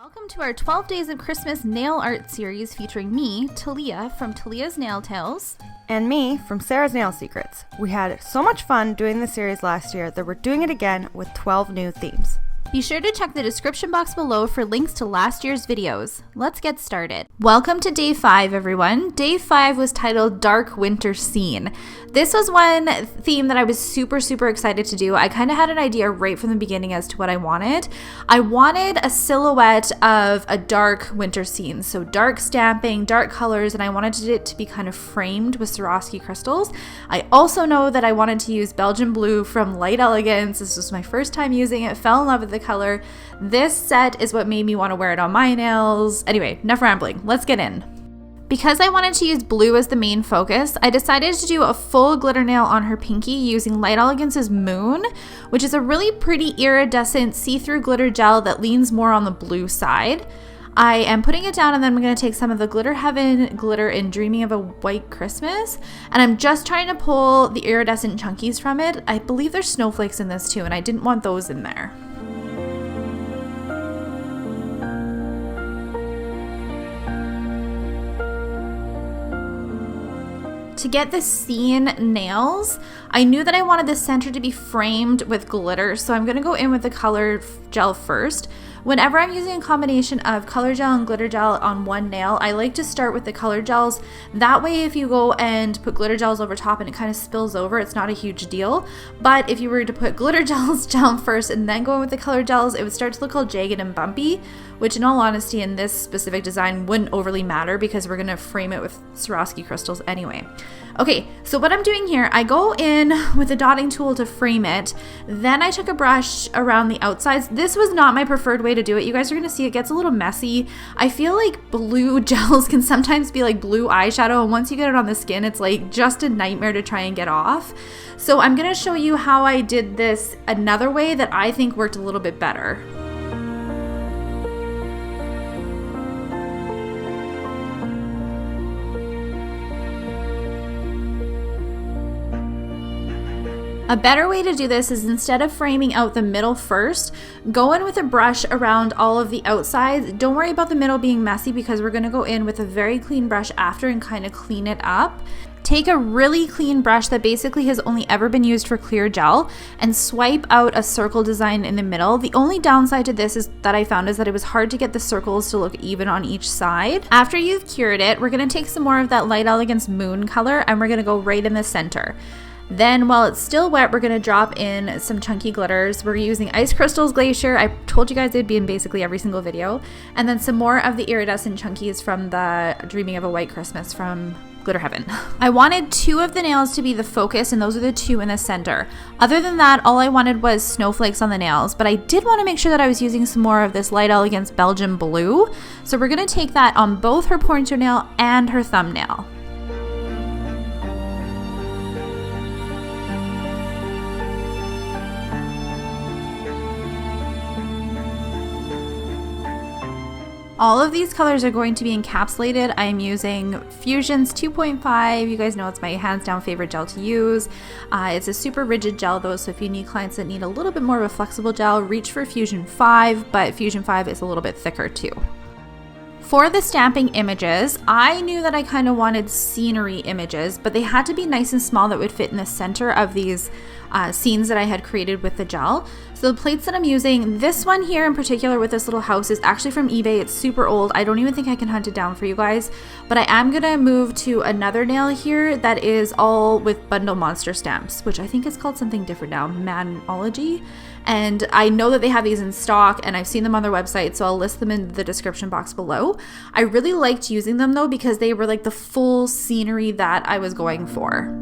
Welcome to our 12 Days of Christmas nail art series featuring me, Talia, from Talia's Nail Tales. And me, from Sarah's Nail Secrets. We had so much fun doing the series last year that we're doing it again with 12 new themes. Be sure to check the description box below for links to last year's videos. Let's get started. Welcome to Day 5, everyone. Day 5 was titled Dark Winter Scene. This was one theme that I was super excited to do. I kind of had an idea right from the beginning as to what I wanted. I wanted a silhouette of a dark winter scene. So dark stamping, dark colors, and I wanted it to be kind of framed with Swarovski crystals. I also know that I wanted to use Belgium Blue from Light Elegance. This was my first time using it. Fell in love with the color. This set is what made me want to wear it on my nails. Anyway, enough rambling. Let's get in. Because I wanted to use blue as the main focus, I decided to do a full glitter nail on her pinky using Light Elegance's Moon, which is a really pretty iridescent see-through glitter gel that leans more on the blue side. I am putting it down and then I'm going to take some of the Glitter Heaven glitter in Dreaming of a White Christmas, and I'm just trying to pull the iridescent chunkies from it. I believe there's snowflakes in this too, and I didn't want those in there. To get the scene nails, I knew that I wanted the center to be framed with glitter, so I'm going to go in with the color gel first. Whenever I'm using a combination of color gel and glitter gel on one nail, I like to start with the color gels. That way, if you go and put glitter gels over top and it kind of spills over, it's not a huge deal. But if you were to put glitter gels down first and then go in with the color gels, it would start to look all jagged and bumpy, which in all honesty in this specific design wouldn't overly matter because we're going to frame it with Swarovski crystals anyway. Okay, so what I'm doing here, I go in with a dotting tool to frame it. Then I took a brush around the outsides. This was not my preferred way to do it. You guys are going to see it gets a little messy. I feel like blue gels can sometimes be like blue eyeshadow, and once you get it on the skin, it's like just a nightmare to try and get off. So I'm going to show you how I did this another way that I think worked a little bit better. A better way to do this is instead of framing out the middle first, go in with a brush around all of the outsides. Don't worry about the middle being messy because we're going to go in with a very clean brush after and kind of clean it up. Take a really clean brush that basically has only ever been used for clear gel and swipe out a circle design in the middle. The only downside to this is that I found is that it was hard to get the circles to look even on each side. After you've cured it, we're going to take some more of that Light Elegance Moon color and we're going to go right in the center. Then while it's still wet, we're going to drop in some chunky glitters. We're using Ice Crystals Glacier. I told you guys they'd be in basically every single video. And then some more of the iridescent chunkies from the Dreaming of a White Christmas from Glitter Heaven. I wanted 2 of the nails to be the focus, and those are the 2 in the center. Other than that, all I wanted was snowflakes on the nails, but I did want to make sure that I was using some more of this Light Elegance Belgium Blue. So we're going to take that on both her pointer nail and her thumbnail. All of these colors are going to be encapsulated. I am using Fusion's 2.5. You guys know it's my hands down favorite gel to use. It's a super rigid gel though, so if you need clients that need a little bit more of a flexible gel, reach for Fusion 5, but Fusion 5 is a little bit thicker too. For the stamping images, I knew that I kind of wanted scenery images, but they had to be nice and small that would fit in the center of these scenes that I had created with the gel. So the plates that I'm using, this one here in particular with this little house is actually from eBay. It's super old. I don't even think I can hunt it down for you guys, but I am gonna move to another nail here that is all with bundle monster stamps, which I think is called something different now, Manology. And I know that they have these in stock and I've seen them on their website, so I'll list them in the description box below. I really liked using them though because they were like the full scenery that I was going for.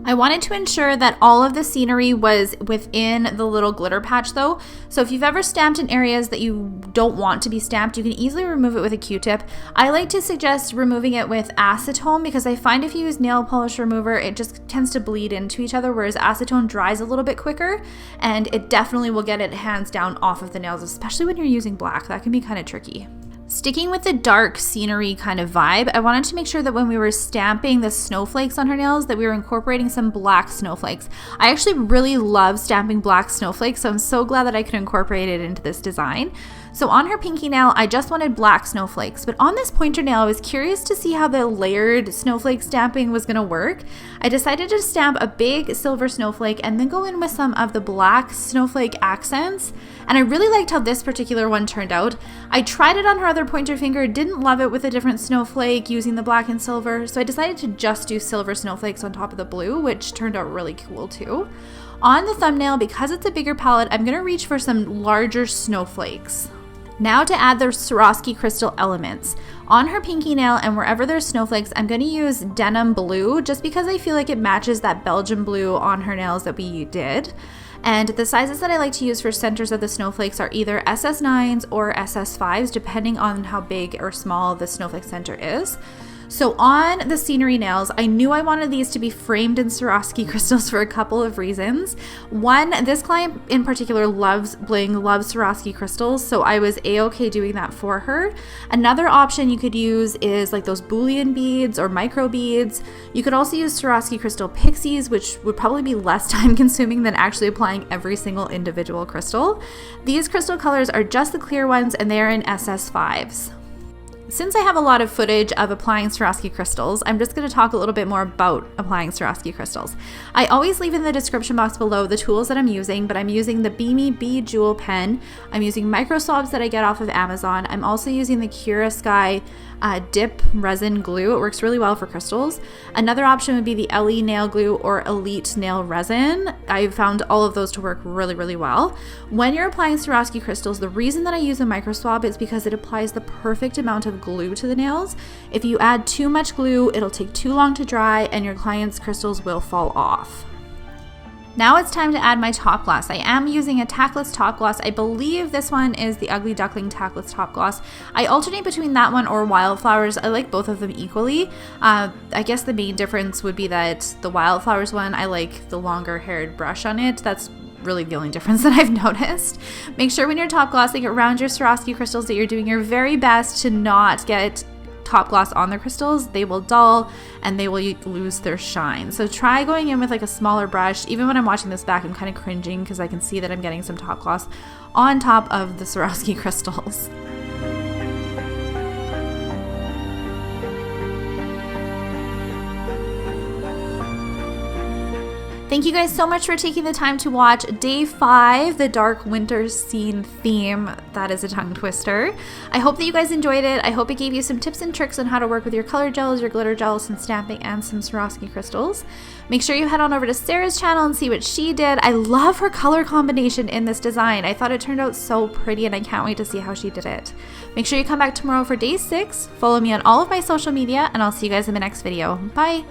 I wanted to ensure that all of the scenery was within the little glitter patch though. So if you've ever stamped in areas that you don't want to be stamped, you can easily remove it with a Q-tip. I like to suggest removing it with acetone because I find if you use nail polish remover, it just tends to bleed into each other, whereas acetone dries a little bit quicker and it definitely will get it hands down off of the nails, especially when you're using black. That can be kind of tricky. Sticking with the dark scenery kind of vibe, I wanted to make sure that when we were stamping the snowflakes on her nails that we were incorporating some black snowflakes. I actually really love stamping black snowflakes, so I'm so glad that I could incorporate it into this design. So on her pinky nail, I just wanted black snowflakes, but on this pointer nail, I was curious to see how the layered snowflake stamping was going to work. I decided to stamp a big silver snowflake and then go in with some of the black snowflake accents, and I really liked how this particular one turned out. I tried it on her other pointer finger, didn't love it with a different snowflake using the black and silver, so I decided to just do silver snowflakes on top of the blue, which turned out really cool too. On the thumbnail, because it's a bigger palette, I'm going to reach for some larger snowflakes. Now to add the Swarovski crystal elements. On her pinky nail and wherever there's snowflakes, I'm going to use denim blue just because I feel like it matches that Belgium blue on her nails that we did. And the sizes that I like to use for centers of the snowflakes are either SS9s or SS5s, depending on how big or small the snowflake center is. So on the scenery nails, I knew I wanted these to be framed in Swarovski crystals for a couple of reasons. One, this client in particular loves bling, loves Swarovski crystals, so I was a-okay doing that for her. Another option you could use is like those bullion beads or micro beads. You could also use Swarovski crystal pixies, which would probably be less time consuming than actually applying every single individual crystal. These crystal colors are just the clear ones and they're in SS5s. Since I have a lot of footage of applying Swarovski crystals, I'm just going to talk a little bit more about applying Swarovski crystals. I always leave in the description box below the tools that I'm using, but I'm using the Beamy Bee Jewel Pen. I'm using micro swabs that I get off of Amazon. I'm also using the Cura Sky dip resin glue. It works really well for crystals. Another option would be the LE nail glue or Elite nail resin. I've found all of those to work really, really well. When you're applying Swarovski crystals, the reason that I use a micro swab is because it applies the perfect amount of glue to the nails. If you add too much glue, it'll take too long to dry and your client's crystals will fall off. Now it's time to add my top gloss. I am using a tackless top gloss. I believe this one is the Ugly Duckling tackless top gloss. I alternate between that one or Wildflowers. I like both of them equally. I guess the main difference would be that the Wildflowers one, I like the longer haired brush on it. That's really the only difference that I've noticed. Make sure when you're top glossing around your Swarovski crystals that you're doing your very best to not get top gloss on the crystals. They will dull and they will lose their shine. So try going in with like a smaller brush. Even when I'm watching this back, I'm kind of cringing because I can see that I'm getting some top gloss on top of the Swarovski crystals. Thank you guys so much for taking the time to watch Day 5, the Dark Winter Scene theme. That is a tongue twister. I hope that you guys enjoyed it. I hope it gave you some tips and tricks on how to work with your color gels, your glitter gels, some stamping, and some Swarovski crystals. Make sure you head on over to Sarah's channel and see what she did. I love her color combination in this design. I thought it turned out so pretty and I can't wait to see how she did it. Make sure you come back tomorrow for Day 6. Follow me on all of my social media and I'll see you guys in my next video. Bye!